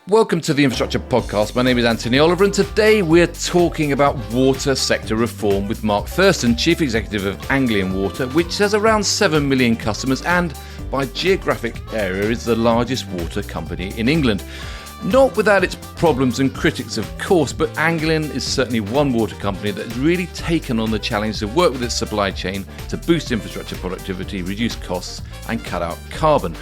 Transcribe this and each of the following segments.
Welcome to the Infrastructure Podcast. My name is Anthony Oliver, and today we're talking about water sector reform with Mark Thurston, Chief Executive of Anglian Water, which has around 7 million customers and, by geographic area, is the largest water company in England. Not without its problems and critics, of course, but Anglian is certainly one water company that has really taken on the challenge to work with its supply chain to boost infrastructure productivity, reduce costs and cut out carbon.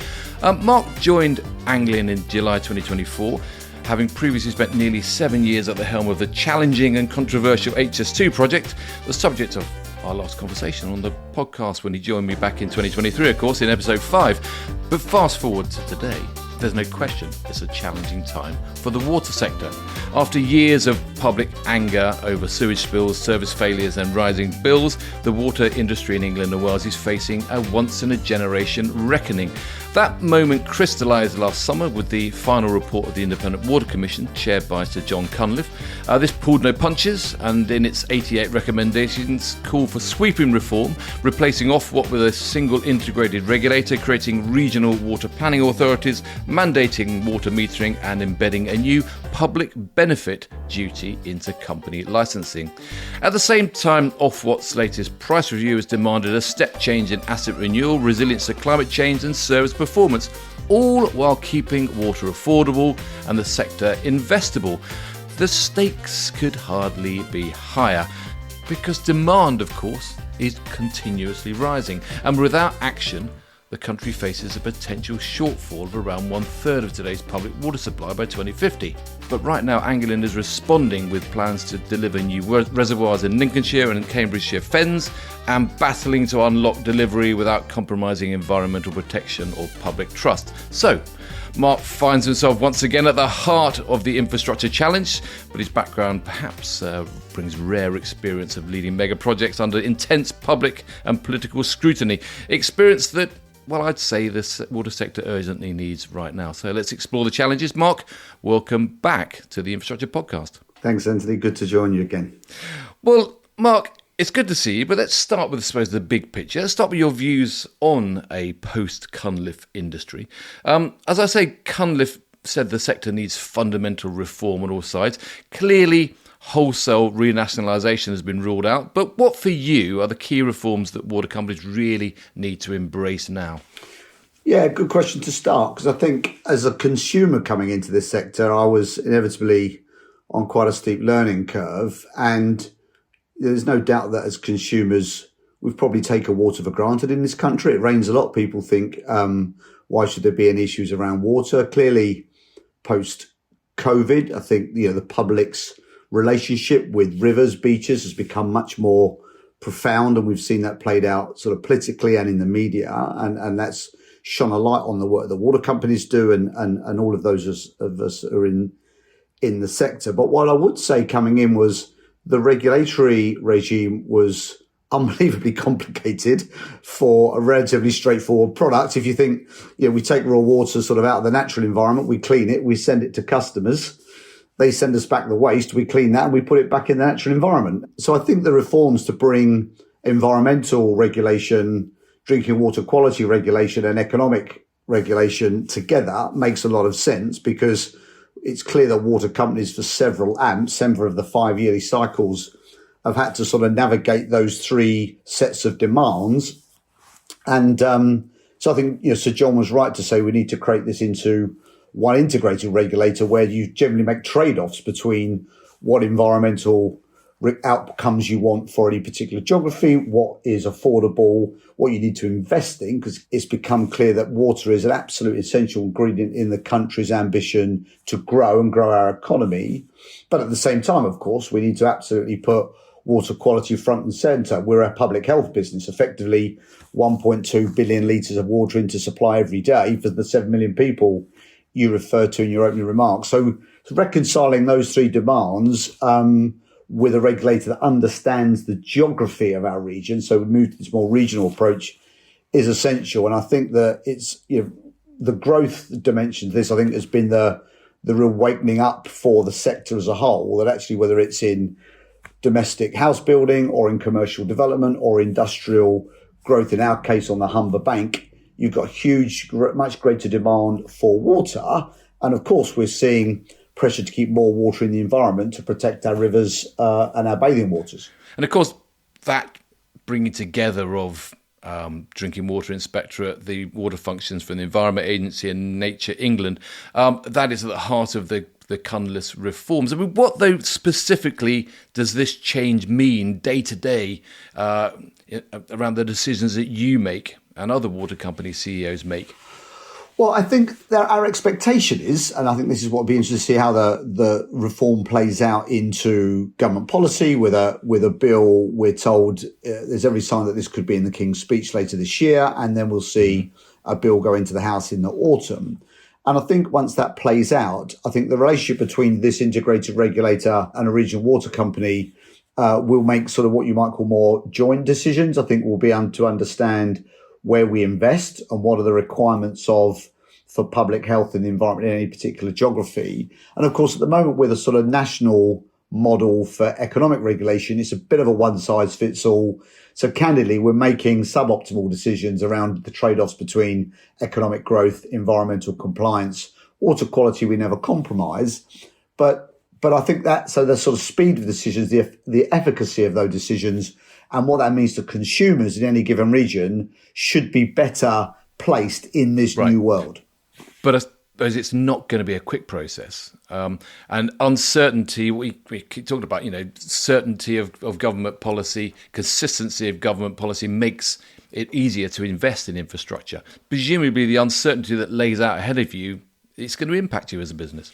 Mark joined Anglian in July 2024, having previously spent nearly 7 years at the helm of the challenging and controversial HS2 project, the subject of our last conversation on the podcast when he joined me back in 2023, of course, in episode 5. But fast forward to today. There's no question it's a challenging time for the water sector. After years of public anger over sewage spills, service failures and rising bills, the water industry in England and Wales is facing a once-in-a-generation reckoning. That moment crystallised last summer with the final report of the Independent Water Commission, chaired by Sir John Cunliffe. This pulled no punches and in its 88 recommendations called for sweeping reform, replacing Ofwat with a single integrated regulator, creating regional water planning authorities, mandating water metering and embedding a new public benefit duty into company licensing. At the same time, Ofwat's latest price review has demanded a step change in asset renewal, resilience to climate change and service performance, all while keeping water affordable and the sector investable. The stakes could hardly be higher because demand, of course, is continuously rising, and without action, the country faces a potential shortfall of around 1/3 of today's public water supply by 2050. But right now, Anglian is responding with plans to deliver new reservoirs in Lincolnshire and in Cambridgeshire Fens, and battling to unlock delivery without compromising environmental protection or public trust. So, Mark finds himself once again at the heart of the infrastructure challenge, but his background perhaps brings rare experience of leading mega projects under intense public and political scrutiny. Experience that, well, I'd say this water sector urgently needs right now. So let's explore the challenges. Mark, welcome back to the Infrastructure Podcast. Thanks, Anthony. Good to join you again. Well, Mark, it's good to see you, but let's start with, I suppose, the big picture. Let's start with your views on a post-Cunliffe industry. As I say, Cunliffe said the sector needs fundamental reform on all sides. Clearly, wholesale renationalisation has been ruled out. But what, for you, are the key reforms that water companies really need to embrace now? Yeah, good question to start, because I think as a consumer coming into this sector, I was inevitably on quite a steep learning curve. And there's no doubt that as consumers, we've probably taken water for granted in this country. It rains a lot. People think, why should there be any issues around water? Clearly, post-COVID, I think, the public's relationship with rivers, beaches has become much more profound, and we've seen that played out sort of politically and in the media, and that's shone a light on the work the water companies do and all of those of us who are in the sector. But what I would say coming in was the regulatory regime was unbelievably complicated for a relatively straightforward product. If you think, we take raw water sort of out of the natural environment, we clean it, we send it to customers. They send us back the waste, we clean that and we put it back in the natural environment. So I think the reforms to bring environmental regulation, drinking water quality regulation and economic regulation together makes a lot of sense, because it's clear that water companies for several of the 5 yearly cycles have had to sort of navigate those three sets of demands. And so I think Sir John was right to say we need to create this into one integrated regulator where you generally make trade-offs between what environmental outcomes you want for any particular geography, what is affordable, what you need to invest in, because it's become clear that water is an absolute essential ingredient in the country's ambition to grow our economy. But at the same time, of course, we need to absolutely put water quality front and centre. We're a public health business, effectively 1.2 billion litres of water into supply every day for the 7 million people you referred to in your opening remarks. So reconciling those three demands with a regulator that understands the geography of our region, so we move to this more regional approach, is essential. And I think that it's the growth dimension of this, I think, has been the real wakening up for the sector as a whole, that actually whether it's in domestic house building or in commercial development or industrial growth, in our case on the Humber Bank, you've got huge, much greater demand for water. And of course, we're seeing pressure to keep more water in the environment to protect our rivers and our bathing waters. And of course, that bringing together of Drinking Water Inspectorate, the water functions from the Environment Agency and Nature England, that is at the heart of the Cunliffe reforms. I mean, what though specifically does this change mean day to day around the decisions that you make and other water company CEOs make? Well, I think that our expectation is, and I think this is what will be interesting to see how the reform plays out into government policy. With a bill, we're told there's every sign that this could be in the King's speech later this year, and then we'll see a bill go into the House in the autumn. And I think once that plays out, I think the relationship between this integrated regulator and a regional water company will make sort of what you might call more joint decisions. I think we'll be able to understand where we invest and what are the requirements for public health and the environment in any particular geography. And of course, at the moment, with a sort of national model for economic regulation, it's a bit of a one size fits all. So candidly, we're making suboptimal decisions around the trade-offs between economic growth, environmental compliance, water quality. We never compromise, but I think that, so the sort of speed of decisions, the efficacy of those decisions, and what that means to consumers in any given region should be better placed in this new world. But I suppose it's not going to be a quick process. And uncertainty, we keep talking about, certainty of government policy, consistency of government policy makes it easier to invest in infrastructure. Presumably the uncertainty that lays out ahead of you, it's going to impact you as a business.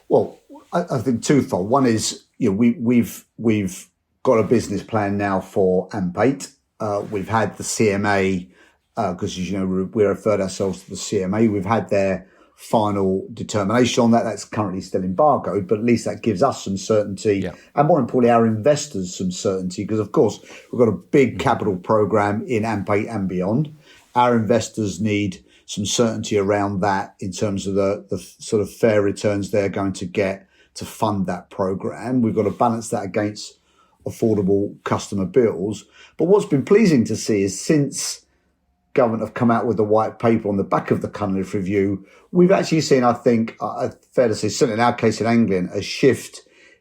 Well, I think twofold. One is, we've got a business plan now for AMP8. We've had the CMA, because as you know, we referred ourselves to the CMA. We've had their final determination on that. That's currently still embargoed, but at least that gives us some certainty, and more importantly, our investors some certainty, because of course we've got a big capital program in AMP8 and beyond. Our investors need some certainty around that in terms of the sort of fair returns they're going to get to fund that program. We've got to balance that against affordable customer bills. But what's been pleasing to see is since government have come out with the white paper on the back of the Cunliffe Review, we've actually seen, I think, fair to say, certainly in our case in Anglian, a shift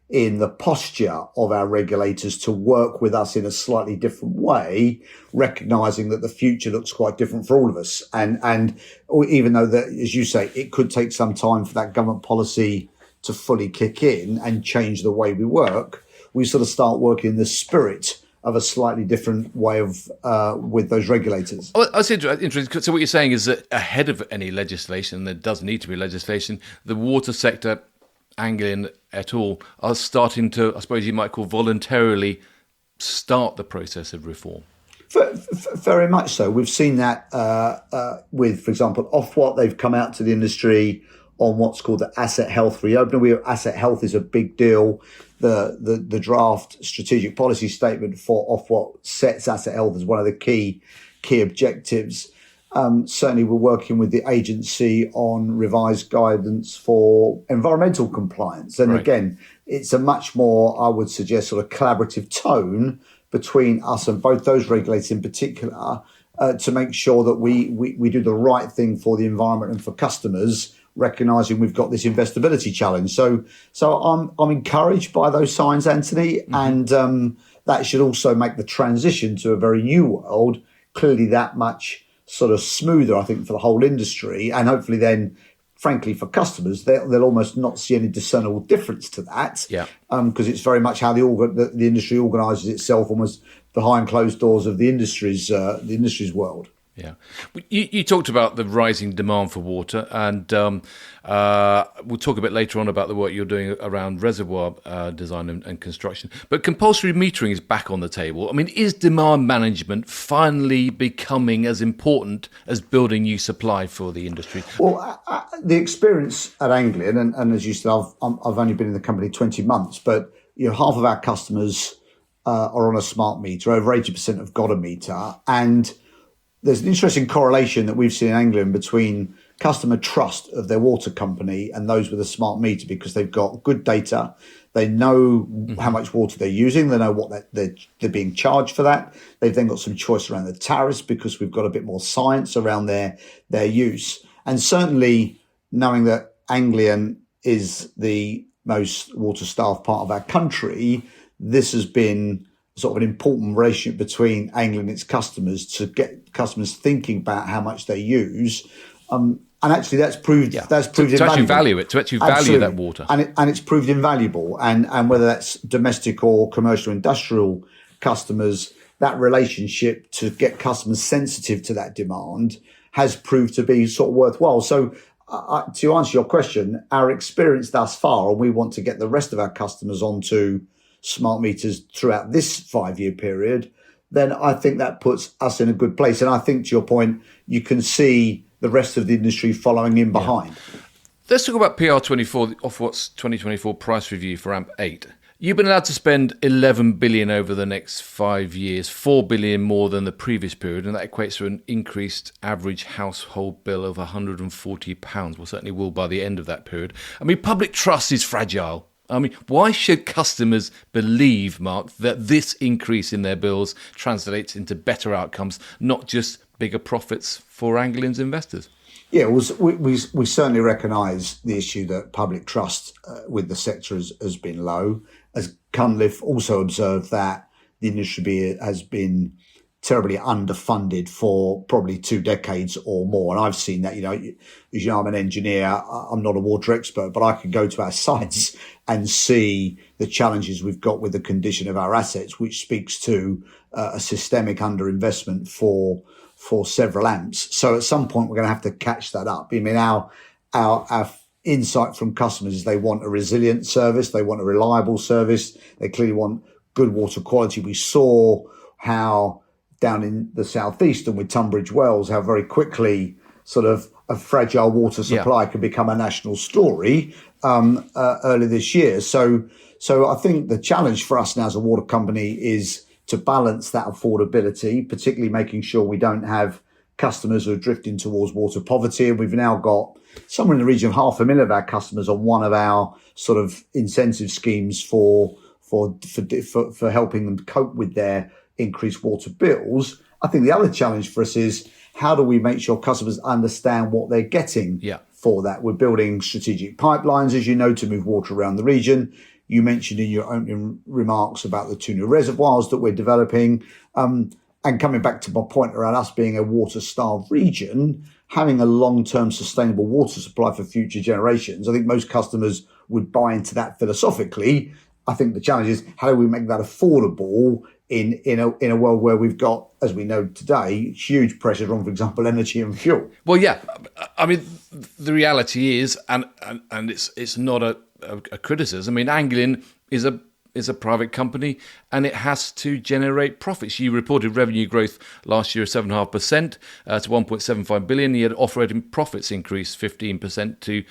in the posture of our regulators to work with us in a slightly different way, recognising that the future looks quite different for all of us. And even though that, as you say, it could take some time for that government policy to fully kick in and change the way we work, we sort of start working in the spirit of a slightly different way of with those regulators. Oh, that's interesting. So what you're saying is that ahead of any legislation, there does need to be legislation, the water sector, Anglian et al., are starting to, I suppose you might call voluntarily, start the process of reform. Very much so. We've seen that with, for example, Ofwat. They've come out to the industry on what's called the asset health reopener. Asset health is a big deal. The draft strategic policy statement for Ofwat sets asset health as one of the key objectives. Certainly, we're working with the agency on revised guidance for environmental compliance. And again, it's a much more, I would suggest, sort of collaborative tone between us and both those regulators in particular to make sure that we do the right thing for the environment and for customers, recognising we've got this investability challenge. So I'm encouraged by those signs, Anthony, and that should also make the transition to a very new world clearly that much sort of smoother, I think, for the whole industry, and hopefully then, frankly, for customers, they'll almost not see any discernible difference to that, because it's very much how the industry organises itself, almost behind closed doors of the industry's world. Yeah. You talked about the rising demand for water, and we'll talk a bit later on about the work you're doing around reservoir design and construction. But compulsory metering is back on the table. I mean, is demand management finally becoming as important as building new supply for the industry? Well, the experience at Anglian, and as you said, I've only been in the company 20 months, but half of our customers are on a smart meter. Over 80% have got a meter, and there's an interesting correlation that we've seen in Anglian between customer trust of their water company and those with a smart meter, because they've got good data. They know how much water they're using. They know what they're being charged for that. They've then got some choice around the tariffs because we've got a bit more science around their use. And certainly knowing that Anglian is the most water-starved part of our country, this has been sort of an important relationship between Anglian and its customers to get customers thinking about how much they use. And actually, that's proved invaluable. To actually value it, to actually value that water, and it's proved invaluable. And whether that's domestic or commercial, industrial customers, that relationship to get customers sensitive to that demand has proved to be sort of worthwhile. So, to answer your question, our experience thus far, and we want to get the rest of our customers onto smart meters throughout this 5-year period, then I think that puts us in a good place. And I think, to your point, you can see the rest of the industry following in behind. Yeah. Let's talk about PR24, Ofwat's 2024 price review for AMP8. You've been allowed to spend 11 billion over the next 5 years, 4 billion more than the previous period, and that equates to an increased average household bill of £140. Well, certainly will by the end of that period. I mean, public trust is fragile. I mean, why should customers believe, Mark, that this increase in their bills translates into better outcomes, not just bigger profits for Anglian's investors? Yeah, we certainly recognise the issue that public trust with the sector has been low. As Cunliffe also observed that the industry has been terribly underfunded for probably 2 decades or more. And I've seen that, as you know, I'm an engineer, I'm not a water expert, but I can go to our sites and see the challenges we've got with the condition of our assets, which speaks to a systemic underinvestment for several amps. So at some point, we're going to have to catch that up. I mean, our insight from customers is they want a resilient service. They want a reliable service. They clearly want good water quality. We saw how down in the southeast and with Tunbridge Wells, how very quickly sort of a fragile water supply could become a national story early this year. So I think the challenge for us now as a water company is to balance that affordability, particularly making sure we don't have customers who are drifting towards water poverty. And we've now got somewhere in the region of 500,000 of our customers on one of our sort of incentive schemes for helping them cope with their increased water bills. I think the other challenge for us is how do we make sure customers understand what they're getting for that? We're building strategic pipelines, as you know, to move water around the region. You mentioned in your opening remarks about the 2 new reservoirs that we're developing. And coming back to my point around us being a water-starved region, having a long-term sustainable water supply for future generations, I think most customers would buy into that philosophically. I think the challenge is how do we make that affordable in a world where we've got, as we know today, huge pressure on, for example, energy and fuel. Well, yeah, I mean, the reality is, and it's not a criticism. I mean, Anglian is a private company and it has to generate profits. You reported revenue growth last year of 7.5% to 1.75 billion. Yet operating profits increased 15% to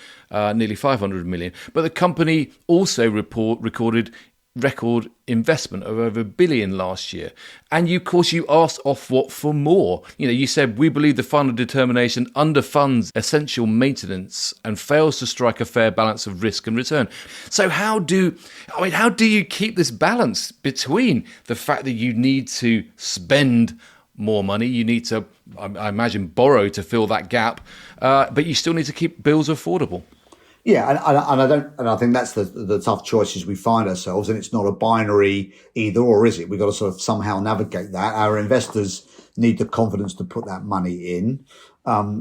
nearly 500 million. But the company also recorded record investment of over £1 billion last year. And of course, you asked Ofwat for more. You said, we believe the final determination underfunds essential maintenance and fails to strike a fair balance of risk and return. So how do you keep this balance between the fact that you need to spend more money, you need to, I imagine, borrow to fill that gap, but you still need to keep bills affordable? Yeah, and I think that's the tough choices we find ourselves, and it's not a binary either or, is it? We've got to sort of somehow navigate that. Our investors need the confidence to put that money in.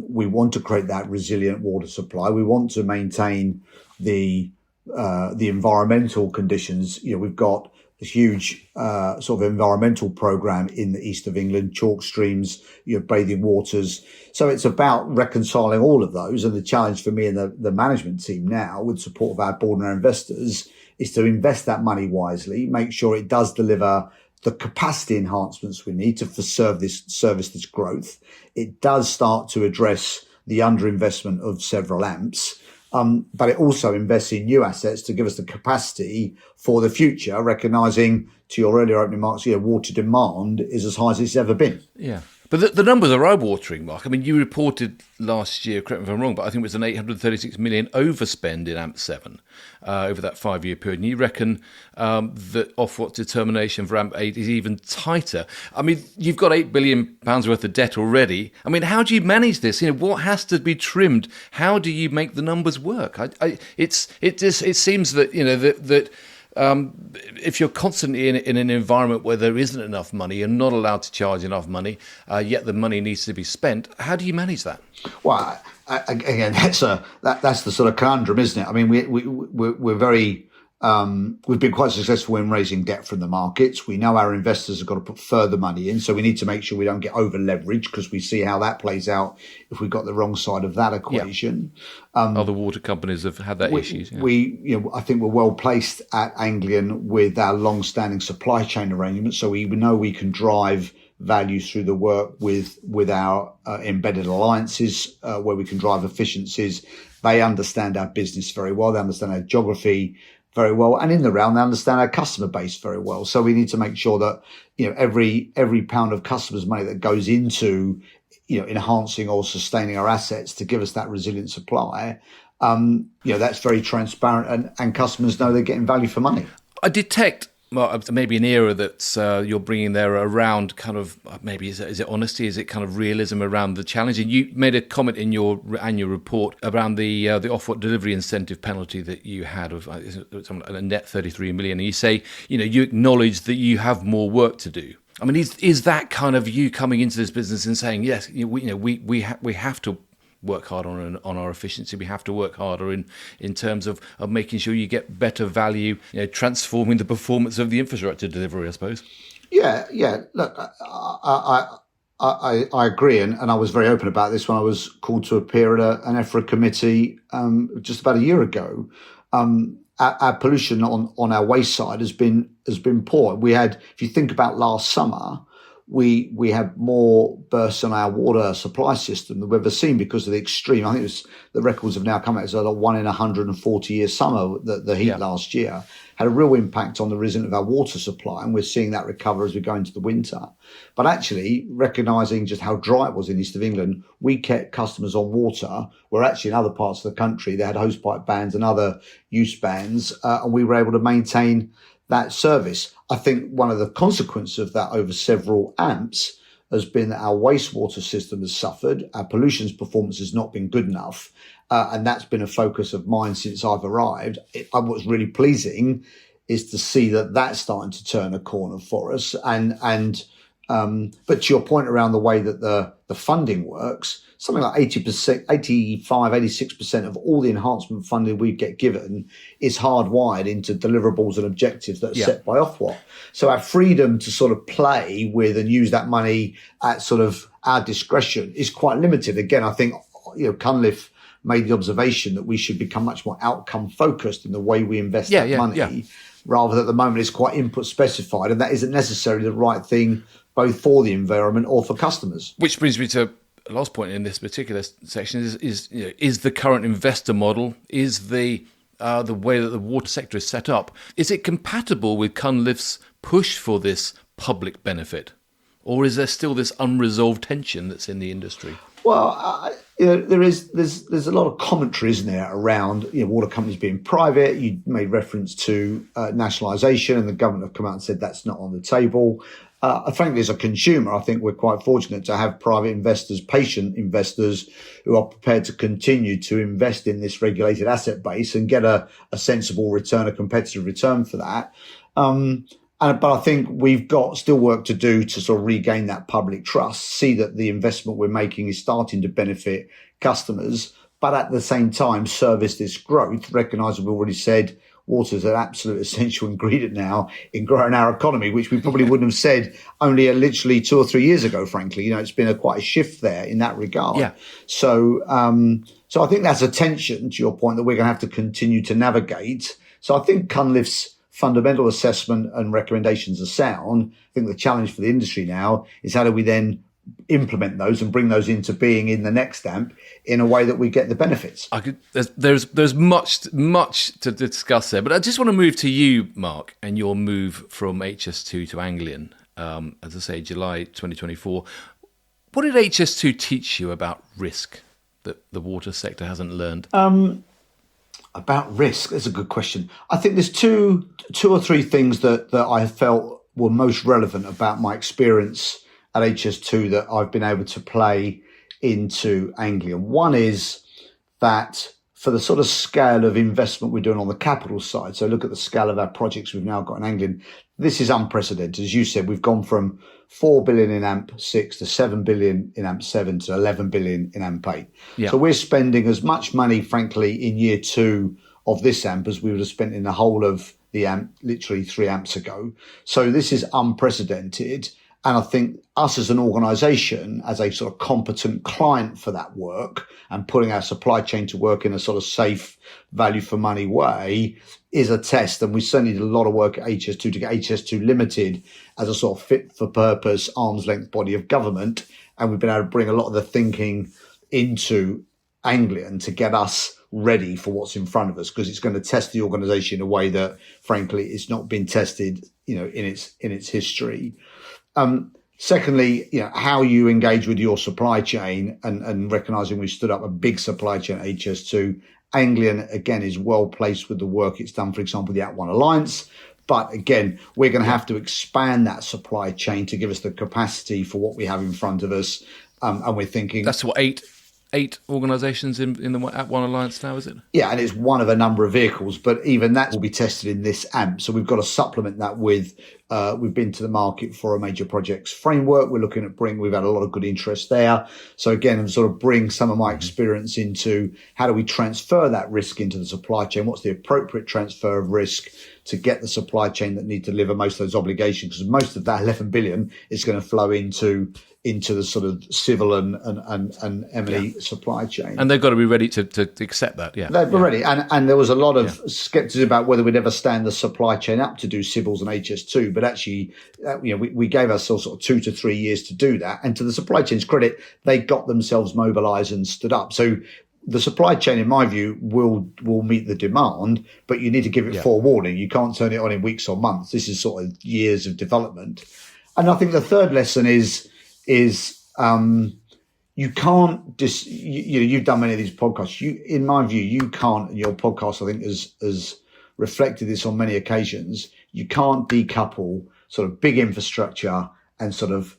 We want to create that resilient water supply. We want to maintain the environmental conditions. We've got a huge sort of environmental program in the east of England, chalk streams, bathing waters. So it's about reconciling all of those. And the challenge for me and the management team now, with support of our board and our investors, is to invest that money wisely, make sure it does deliver the capacity enhancements we need to service this growth. It does start to address the underinvestment of several amps. But it also invests in new assets to give us the capacity for the future, recognising, to your earlier opening remarks, water demand is as high as it's ever been. Yeah. But the numbers are eye-watering, Mark. I mean, you reported last year, correct me if I'm wrong, but I think it was an 836 million overspend in AMP7 over that 5-year period. And you reckon that Ofwat's determination for AMP8 is even tighter. I mean, you've got £8 billion worth of debt already. I mean, how do you manage this? What has to be trimmed? How do you make the numbers work? It seems that, that if you're constantly in an environment where there isn't enough money, you're not allowed to charge enough money, yet the money needs to be spent. How do you manage that? Well, again, that's the sort of conundrum, isn't it? I mean, we're very we've been quite successful in raising debt from the markets. We know our investors have got to put further money in, so we need to make sure we don't get over leveraged, because we see how that plays out if we've got the wrong side of that equation. Other water companies have had that issues. Yeah. I think we're well placed at Anglian with our long-standing supply chain arrangements, so we know we can drive value through the work with our embedded alliances, where we can drive efficiencies. They understand our business very well. They understand our geography very well, and in the round, they understand our customer base very well. So we need to make sure that every pound of customers' money that goes into enhancing or sustaining our assets to give us that resilient supply, that's very transparent, and customers know they're getting value for money. I detect maybe an era that you're bringing there around kind of, maybe is it honesty, is it kind of realism around the challenge? And you made a comment in your annual report around the Ofwat delivery incentive penalty that you had of a net 33 million, and you say you acknowledge that you have more work to do. I mean, is that kind of you coming into this business and saying, yes, we have to work harder on our efficiency. We have to work harder in terms of making sure you get better value, transforming the performance of the infrastructure delivery, I suppose. Yeah. Look, I agree, and I was very open about this when I was called to appear at an EFRA committee just about a year ago. Our pollution on our waste side has been poor. We had, if you think about last summer, we had more bursts on our water supply system than we've ever seen because of the extreme. I think the records have now come out as a 1 in 140 year summer. The heat last year had a real impact on the resilience of our water supply, and we're seeing that recover as we go into the winter. But actually, recognising just how dry it was in east of England, we kept customers on water, where actually in other parts of the country they had hosepipe bans and other use bans, and we were able to maintain that service. I think one of the consequences of that over several AMPs has been that our wastewater system has suffered. Our pollution performance has not been good enough. And that's been a focus of mine since I've arrived. What's really pleasing is to see that that's starting to turn a corner for us. But to your point around the way that the funding works, something like 80%, 85, 86% of all the enhancement funding we get given is hardwired into deliverables and objectives that are set by Ofwat. So our freedom to sort of play with and use that money at sort of our discretion is quite limited. Again, I think, Cunliffe made the observation that we should become much more outcome focused in the way we invest that money, rather than at the moment it's quite input specified, and that isn't necessarily the right thing both for the environment or for customers. Which brings me to the last point in this particular section is the current investor model, is the way that the water sector is set up, is it compatible with Cunliffe's push for this public benefit, or is there still this unresolved tension that's in the industry? Well, there's a lot of commentary, isn't there, around water companies being private. You made reference to nationalisation, and the government have come out and said that's not on the table. Frankly, as a consumer, I think we're quite fortunate to have private investors, patient investors, who are prepared to continue to invest in this regulated asset base and get a sensible return, a competitive return for that. But I think we've got still work to do to sort of regain that public trust, see that the investment we're making is starting to benefit customers, but at the same time service this growth, recognise we've already said water is an absolute essential ingredient now in growing our economy, which we probably wouldn't have said only literally 2 or 3 years ago, frankly. It's been quite a shift there in that regard. Yeah. So I think that's a tension, to your point, that we're going to have to continue to navigate. So I think Cunliffe's fundamental assessment and recommendations are sound. I think the challenge for the industry now is how do we then implement those and bring those into being in the next AMP in a way that we get the benefits. There's much to discuss there, but I just want to move to you, Mark, and your move from HS2 to Anglian. As I say, July 2024. What did HS2 teach you about risk that the water sector hasn't learned? About risk, that's a good question. I think there's two or three things that I felt were most relevant about my experience at HS2 that I've been able to play into Anglian. One is that for the sort of scale of investment we're doing on the capital side, so look at the scale of our projects we've now got in Anglian, this is unprecedented. As you said, we've gone from 4 billion in AMP6 to 7 billion in AMP7 to 11 billion in AMP8. Yeah. So we're spending as much money, frankly, in year two of this AMP as we would have spent in the whole of the AMP literally 3 AMPs ago. So this is unprecedented. And I think us as an organisation, as a sort of competent client for that work and putting our supply chain to work in a sort of safe, value for money way is a test. And we certainly did a lot of work at HS2 to get HS2 Limited as a sort of fit for purpose, arm's length body of government. And we've been able to bring a lot of the thinking into Anglian to get us ready for what's in front of us, because it's going to test the organisation in a way that, frankly, it's not been tested, in its history. Secondly, how you engage with your supply chain and recognizing we stood up a big supply chain at HS2. Anglian, again, is well placed with the work it's done, for example, the At1 Alliance. But again, we're going to have to expand that supply chain to give us the capacity for what we have in front of us. And we're thinking... That's what, eight organisations in the At1 Alliance now, is it? Yeah, and it's one of a number of vehicles, but even that will be tested in this AMP. So we've got to supplement that with, we've been to the market for a major projects framework. We're looking at we've had a lot of good interest there. So again, I'm sort of bring some of my experience into how do we transfer that risk into the supply chain? What's the appropriate transfer of risk to get the supply chain that need to deliver most of those obligations? Because most of that 11 billion is going to flow into the sort of civil and M&E supply chain. And they've got to be ready to accept that, yeah. They're ready. And there was a lot of scepticism about whether we'd ever stand the supply chain up to do civils and HS2. But actually, we gave ourselves sort of 2 to 3 years to do that. And to the supply chain's credit, they got themselves mobilised and stood up. So the supply chain, in my view, will meet the demand, but you need to give it forewarning. You can't turn it on in weeks or months. This is sort of years of development. And I think the third lesson is you can't you've done many of these podcasts. In my view, you can't, and your podcast, I think, has reflected this on many occasions. You can't decouple sort of big infrastructure and sort of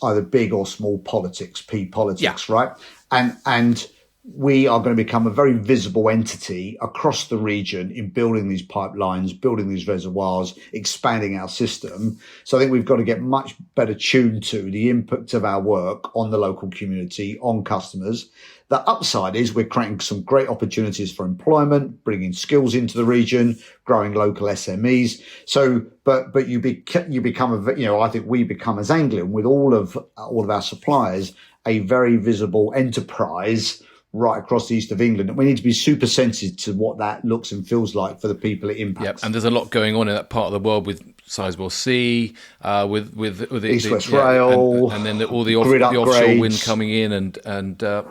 either big or small politics, politics, right? And we are going to become a very visible entity across the region in building these pipelines, building these reservoirs, expanding our system. So I think we've got to get much better tuned to the impact of our work on the local community, on customers. The upside is we're creating some great opportunities for employment, bringing skills into the region, growing local SMEs. So, but you become I think we become, as Anglian, with all of our suppliers, a very visible enterprise right across the east of England. And we need to be super sensitive to what that looks and feels like for the people it impacts. Yep. And there's a lot going on in that part of the world with Sizewell C, with the East-West Rail, and then all the offshore wind coming in, and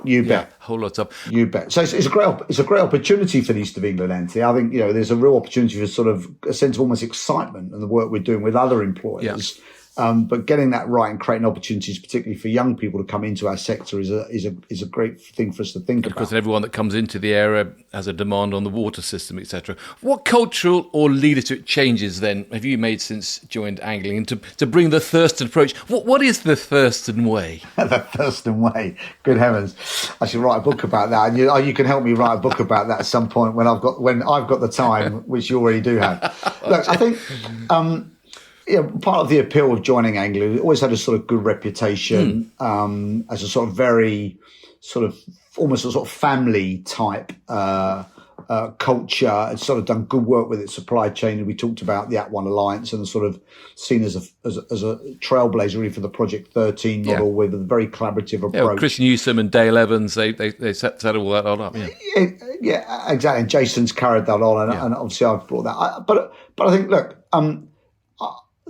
you bet, a whole lot of. You bet. So it's a great opportunity for the east of England, Anthony. I think there's a real opportunity for sort of a sense of almost excitement in the work we're doing with other employers. Yeah. But getting that right and creating opportunities, particularly for young people to come into our sector, is a great thing for us to think about. Of course, everyone that comes into the area has a demand on the water system, etc. What cultural or leadership changes then have you made since joined Anglian to bring the Thurston approach? What is the Thurston way? The Thurston way. Good heavens! I should write a book about that. And you can help me write a book about that at some point when I've got the time, which you already do have. Look, I think. Part of the appeal of joining Anglian, it always had a sort of good reputation as a sort of very sort of almost a sort of family type culture. It's sort of done good work with its supply chain. And we talked about the At1 Alliance and sort of seen as a trailblazer really for the Project 13 model with a very collaborative approach. Yeah, Chris Newsom and Dale Evans, they set all that up. Yeah, exactly. And Jason's carried that on, and obviously I've brought that. But I think, look,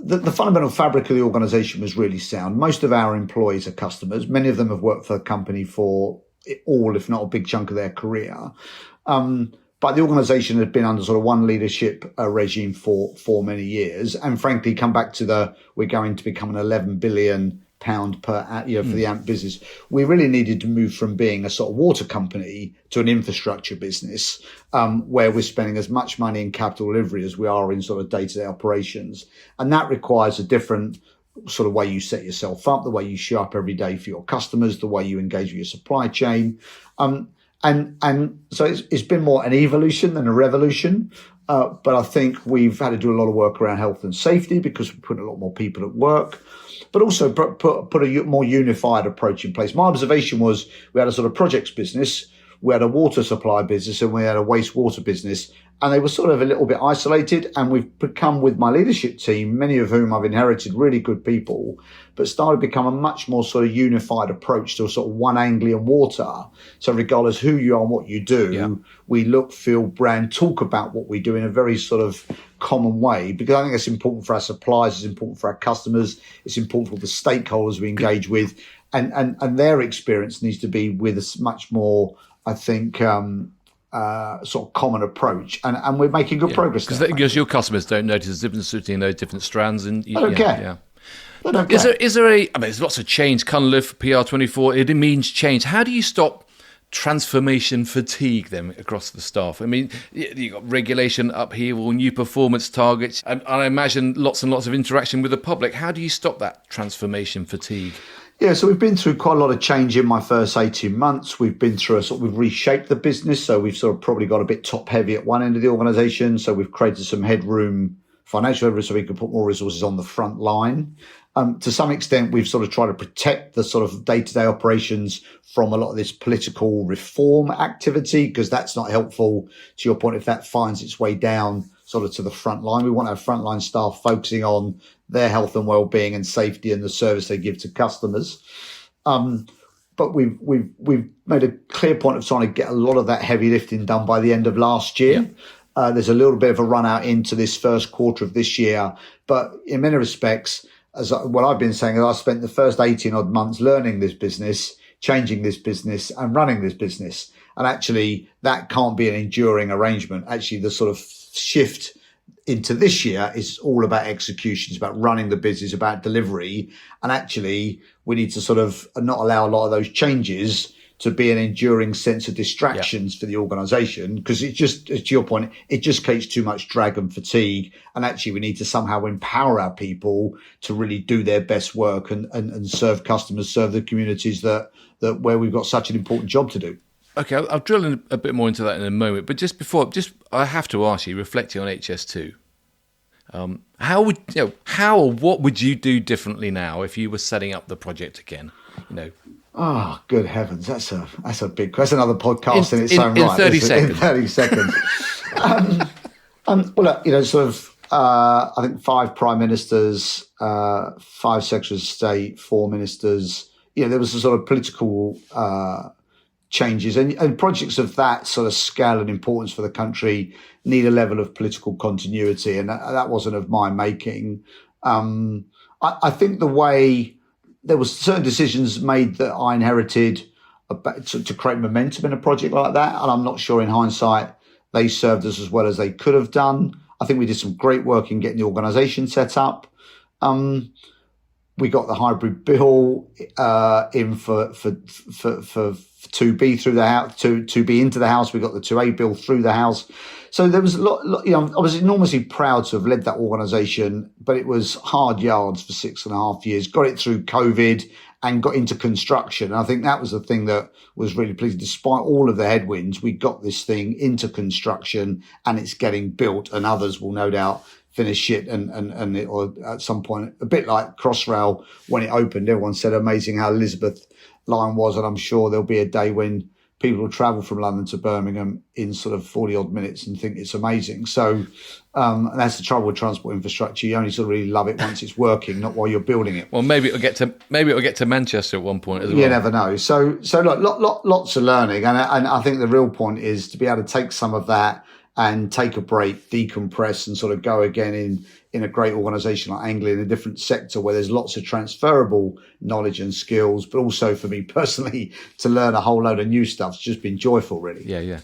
the fundamental fabric of the organisation was really sound. Most of our employees are customers. Many of them have worked for the company for all, if not a big chunk of their career. But the organisation had been under sort of one leadership regime for many years. And frankly, come back to we're going to become an 11 billion pound per for the AMP business. We really needed to move from being a sort of water company to an infrastructure business, where we're spending as much money in capital delivery as we are in sort of day-to-day operations. And that requires a different sort of way you set yourself up, the way you show up every day for your customers, the way you engage with your supply chain. And so it's been more an evolution than a revolution. But I think we've had to do a lot of work around health and safety because we put a lot more people at work, but also put a more unified approach in place. My observation was we had a sort of projects business, we had a water supply business, and we had a wastewater business, and they were sort of a little bit isolated. And we've become, with my leadership team, many of whom I've inherited really good people, but started to become a much more sort of unified approach to a sort of one Anglian Water. So regardless who you are and what you do, we look, feel, brand, talk about what we do in a very sort of common way, because I think it's important for our suppliers, it's important for our customers, it's important for the stakeholders we engage with, and their experience needs to be with a much more, I think, sort of common approach, and we're making good progress. Because your customers don't notice the difference between those different strands, and they don't care. Yeah. They don't care. Is there a? I mean, there's lots of change. Cunliffe, PR24, it means change. How do you stop transformation fatigue then across the staff? I mean, you've got regulation upheaval, new performance targets, and I imagine lots and lots of interaction with the public. How do you stop that transformation fatigue? Yeah, so we've been through quite a lot of change in my first 18 months. We've been through we've reshaped the business. So we've sort of probably got a bit top heavy at one end of the organisation. So we've created some headroom, financial headroom, so we can put more resources on the front line. To some extent, we've sort of tried to protect the sort of day-to-day operations from a lot of this political reform activity, because that's not helpful, to your point, if that finds its way down sort of to the front line. We want our frontline staff focusing on their health and well-being and safety and the service they give to customers. But we've made a clear point of trying to get a lot of that heavy lifting done by the end of last year. There's a little bit of a run out into this first quarter of this year, but in many respects, what I've been saying is I spent the first 18 odd months learning this business, changing this business and running this business. And actually that can't be an enduring arrangement. Actually, the sort of shift into this year is all about execution. It's about running the business, about delivery. And actually we need to sort of not allow a lot of those changes to be an enduring sense of distractions for the organisation, because it just, to your point, it just creates too much drag and fatigue. And actually we need to somehow empower our people to really do their best work and serve customers, serve the communities that where we've got such an important job to do. Okay, I'll drill in a bit more into that in a moment. But just before, I have to ask you, reflecting on HS2, how or what would you do differently now if you were setting up the project again? Oh, good heavens! That's a big question. That's another podcast in its own right. 30 seconds. In 30 seconds. Well, look, sort of. I think 5 prime ministers, 5 secretaries of state, 4 ministers. There was a sort of political changes, and projects of that sort of scale and importance for the country need a level of political continuity, and that wasn't of my making. I think the way there was certain decisions made that I inherited to create momentum in a project like that, and I'm not sure in hindsight they served us as well as they could have done. I think we did some great work in getting the organisation set up. We got the hybrid bill in for 2B through the house, 2B into the house. We got the 2A bill through the house. So there was a lot, I was enormously proud to have led that organisation, but it was hard yards for 6.5 years. Got it through COVID and got into construction. And I think that was the thing that was really pleasing. Despite all of the headwinds, we got this thing into construction and it's getting built, and others will no doubt finish it and it, or at some point, a bit like Crossrail when it opened, everyone said amazing how Elizabeth line was, and I'm sure there'll be a day when people will travel from London to Birmingham in sort of 40 odd minutes and think it's amazing. So and that's the trouble with transport infrastructure. You only sort of really love it once it's working, not while you're building it. Well, maybe it'll get to Manchester at one point as well. You never know. So look, lots of learning, and I think the real point is to be able to take some of that and take a break, decompress, and sort of go again in a great organisation like Anglian, in a different sector where there's lots of transferable knowledge and skills, but also for me personally to learn a whole load of new stuff. It's just been joyful, really. Yeah.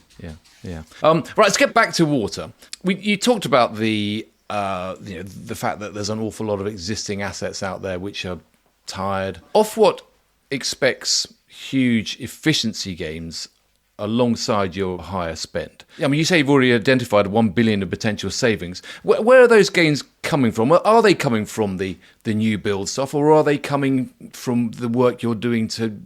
Right, let's get back to water. You talked about the fact that there's an awful lot of existing assets out there which are tired. Ofwat expects huge efficiency gains alongside your higher spend. I mean, you say you've already identified 1 billion of potential savings. Where are those gains coming from? Are they coming from the new build stuff, or are they coming from the work you're doing to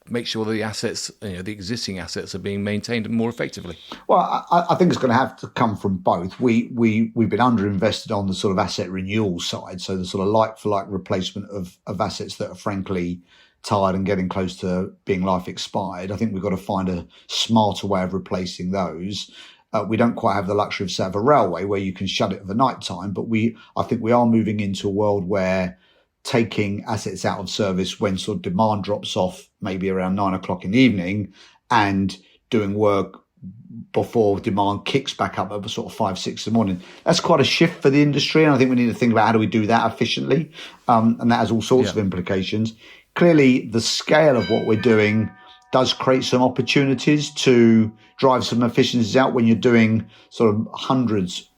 make sure the assets, the existing assets, are being maintained more effectively? Well, I think it's going to have to come from both. We've been underinvested on the sort of asset renewal side, so the sort of like-for-like replacement of assets that are frankly tired and getting close to being life expired. I think we've got to find a smarter way of replacing those. We don't quite have the luxury of, say, of a railway where you can shut it at the night time, but I think we are moving into a world where taking assets out of service when sort of demand drops off, maybe around 9 o'clock in the evening, and doing work before demand kicks back up at sort of 5, 6 in the morning. That's quite a shift for the industry, and I think we need to think about how do we do that efficiently, and that has all sorts of implications. Clearly, the scale of what we're doing does create some opportunities to drive some efficiencies out when you're doing sort of hundreds,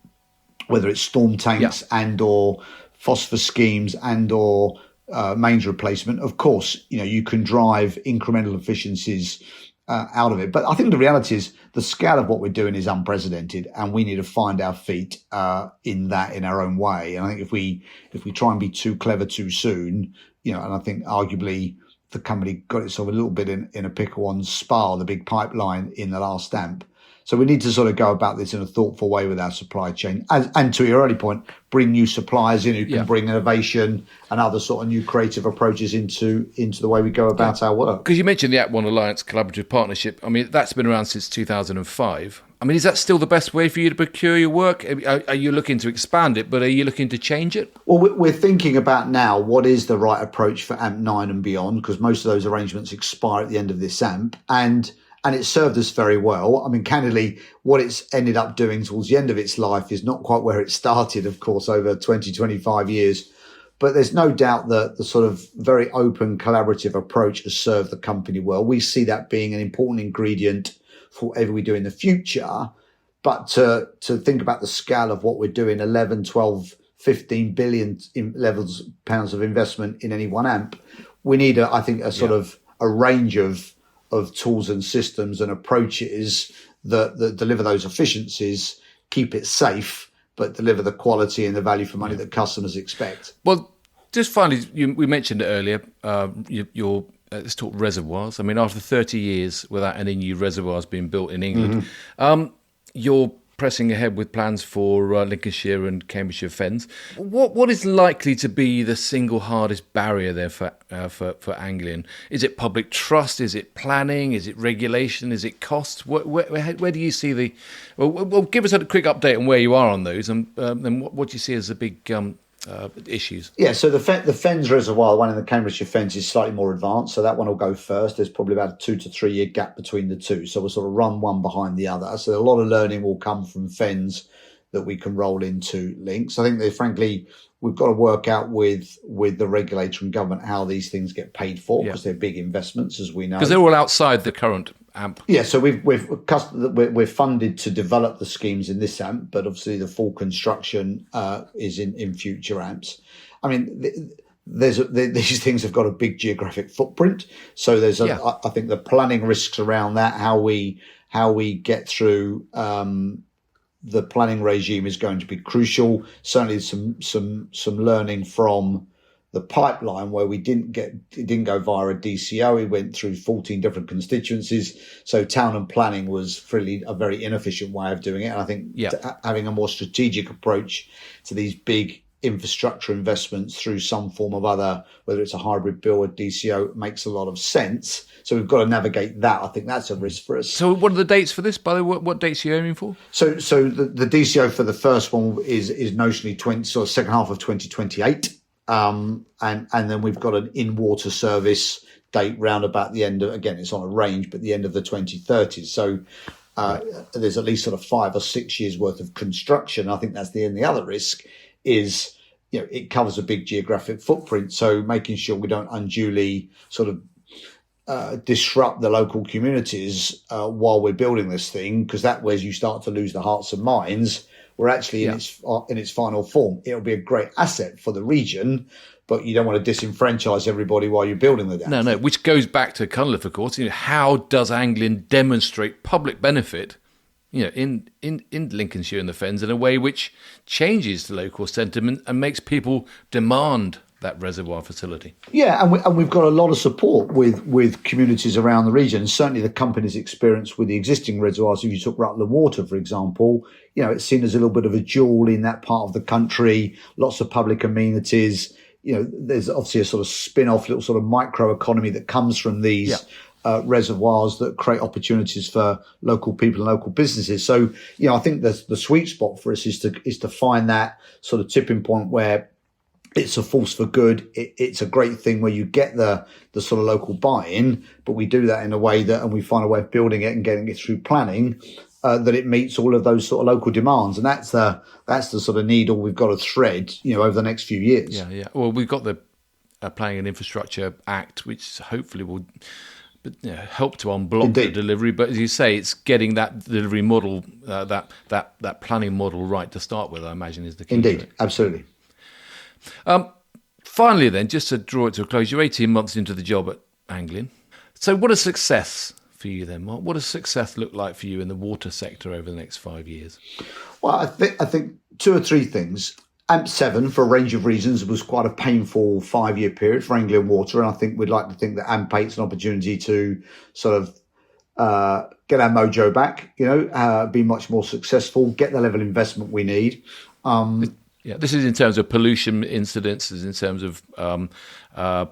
whether it's storm tanks and or phosphorus schemes and or mains replacement. Of course, you can drive incremental efficiencies out of it. But I think the reality is the scale of what we're doing is unprecedented, and we need to find our feet in our own way. And I think if we try and be too clever too soon, and I think arguably the company got itself a little bit in a pickle on Spa, the big pipeline in the last AMP. So we need to sort of go about this in a thoughtful way with our supply chain. And to your early point, bring new suppliers in who can bring innovation and other sort of new creative approaches into the way we go about our work. Because you mentioned the Act 1 Alliance Collaborative Partnership. I mean, that's been around since 2005. I mean, is that still the best way for you to procure your work? Are you looking to expand it, but are you looking to change it? Well, we're thinking about now what is the right approach for AMP 9 and beyond, because most of those arrangements expire at the end of this AMP. And it served us very well. I mean, candidly, what it's ended up doing towards the end of its life is not quite where it started, of course, over 20, 25 years. But there's no doubt that the sort of very open, collaborative approach has served the company well. We see that being an important ingredient for whatever we do in the future. But to think about the scale of what we're doing, 11, 12, 15 billion pounds of investment in any one AMP, we need, a range of tools and systems and approaches that deliver those efficiencies, keep it safe, but deliver the quality and the value for money that customers expect. Well, just finally, we mentioned it earlier, let's talk reservoirs. I mean, after 30 years without any new reservoirs being built in England, you're pressing ahead with plans for Lincolnshire and Cambridgeshire Fens. What is likely to be the single hardest barrier there for Anglian? Is it public trust? Is it planning? Is it regulation? Is it cost? Where do you see the? Well, give us a quick update on where you are on those, and then what do you see as the big issues? Yeah, so the Fens reservoir, the one in the Cambridgeshire Fens, is slightly more advanced, so that one will go first. There's probably about a 2 to 3 year gap between the two, so we'll sort of run one behind the other. So a lot of learning will come from Fens that we can roll into Links. I think that, frankly, we've got to work out with the regulator and government how these things get paid for, because they're big investments, as we know. Because they're all outside the current AMP. Yeah, so we're funded to develop the schemes in this AMP, but obviously the full construction is in future AMPs. I mean, these things have got a big geographic footprint, so there's I think the planning risks around that, how we get through the planning regime is going to be crucial. Certainly, some learning from the pipeline where it didn't go via a DCO. It went through 14 different constituencies. So town and planning was really a very inefficient way of doing it. And I think having a more strategic approach to these big infrastructure investments through some form of other, whether it's a hybrid bill or DCO, makes a lot of sense. So we've got to navigate that. I think that's a risk for us. So what are the dates for this, by the way? What dates are you aiming for? So the DCO for the first one is notionally second half of 2028. And then we've got an in-water service date round about the end of, again, it's on a range, but the end of the 2030s. So there's at least sort of 5 or 6 years worth of construction. I think that's the other risk is, it covers a big geographic footprint. So making sure we don't unduly sort of disrupt the local communities while we're building this thing, because that where you start to lose the hearts and minds. We're actually in its final form. It'll be a great asset for the region, but you don't want to disenfranchise everybody while you're building the dam. No, which goes back to Cunliffe, of course. How does Anglian demonstrate public benefit, in Lincolnshire and the Fens in a way which changes the local sentiment and makes people demand that reservoir facility? Yeah, and we've got a lot of support with communities around the region. Certainly the company's experience with the existing reservoirs, if you took Rutland Water, for example, it's seen as a little bit of a jewel in that part of the country, lots of public amenities. There's obviously a sort of spin-off little sort of microeconomy that comes from these reservoirs that create opportunities for local people and local businesses. So, I think the sweet spot for us is to find that sort of tipping point where it's a force for good. It's a great thing where you get the sort of local buy-in, but we do that in a way and we find a way of building it and getting it through planning that it meets all of those sort of local demands. And that's the sort of needle we've got to thread, over the next few years. Yeah. Well, we've got the Planning and Infrastructure Act, which hopefully will help to unblock the delivery. But as you say, it's getting that delivery model, that planning model right to start with, I imagine, is the key. Indeed, absolutely. Finally, then, just to draw it to a close, you're 18 months into the job at Anglian. So what is success for you then, Mark? What does success look like for you in the water sector over the next 5 years? Well, I think two or three things. AMP7, for a range of reasons, was quite a painful 5-year period for Anglian Water. And I think we'd like to think that AMP8's an opportunity to sort of get our mojo back, be much more successful, get the level of investment we need. This is in terms of pollution incidents, in terms of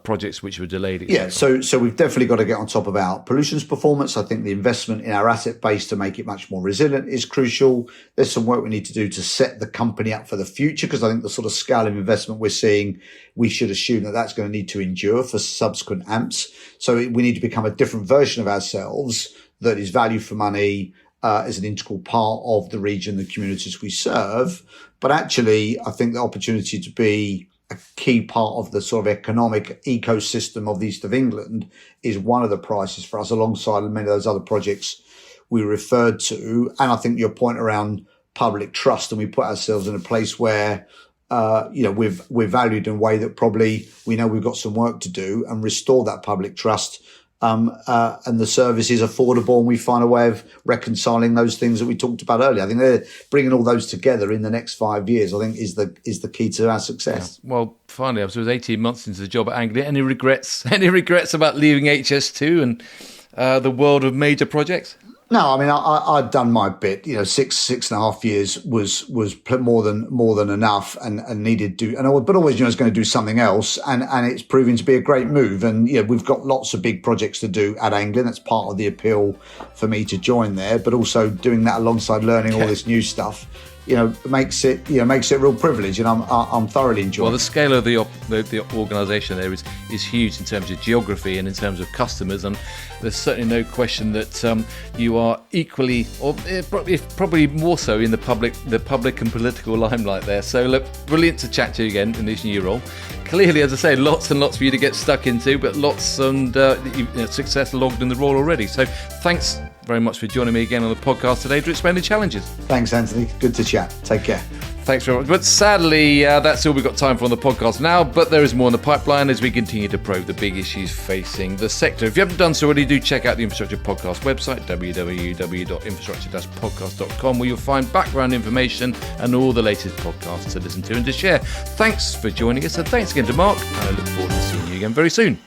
projects which were delayed. Yeah, so we've definitely got to get on top of our pollutions performance. I think the investment in our asset base to make it much more resilient is crucial. There's some work we need to do to set the company up for the future, because I think the sort of scale of investment we're seeing, we should assume that that's going to need to endure for subsequent AMPs. So we need to become a different version of ourselves that is value for money, as an integral part of the region, the communities we serve. But actually, I think the opportunity to be a key part of the sort of economic ecosystem of the East of England is one of the prizes for us, alongside many of those other projects we referred to. And I think your point around public trust, and we put ourselves in a place where, we're valued in a way that probably we know we've got some work to do and restore that public trust. And the service is affordable, and we find a way of reconciling those things that we talked about earlier. I think they're bringing all those together in the next 5 years, I think, is the key to our success. Yeah. Well, finally, I was 18 months into the job at Anglian. Any regrets? Any regrets about leaving HS2 and the world of major projects? No, I mean, I'd done my bit. 6.5 years was more than enough, and needed to. But always, I was going to do something else, and it's proving to be a great move. And we've got lots of big projects to do at Anglian. That's part of the appeal for me to join there. But also doing that alongside learning all this new stuff, makes it a real privilege, and I'm thoroughly enjoying. Well, the scale of the organisation there is huge in terms of geography and in terms of customers, and there's certainly no question that you are equally, or probably more so, in the public and political limelight there. So look, brilliant to chat to you again in this new role. Clearly, as I say, lots and lots for you to get stuck into, but lots and success logged in the role already. So thanks very much for joining me again on the podcast today to explain the challenges. Thanks, Anthony. Good to chat. Take care. Thanks very much. But sadly, that's all we've got time for on the podcast now. But there is more in the pipeline as we continue to probe the big issues facing the sector. If you haven't done so already, do check out the Infrastructure Podcast website, www.infrastructure-podcast.com, where you'll find background information and all the latest podcasts to listen to and to share. Thanks for joining us, and thanks again to Mark. And I look forward to seeing you again very soon.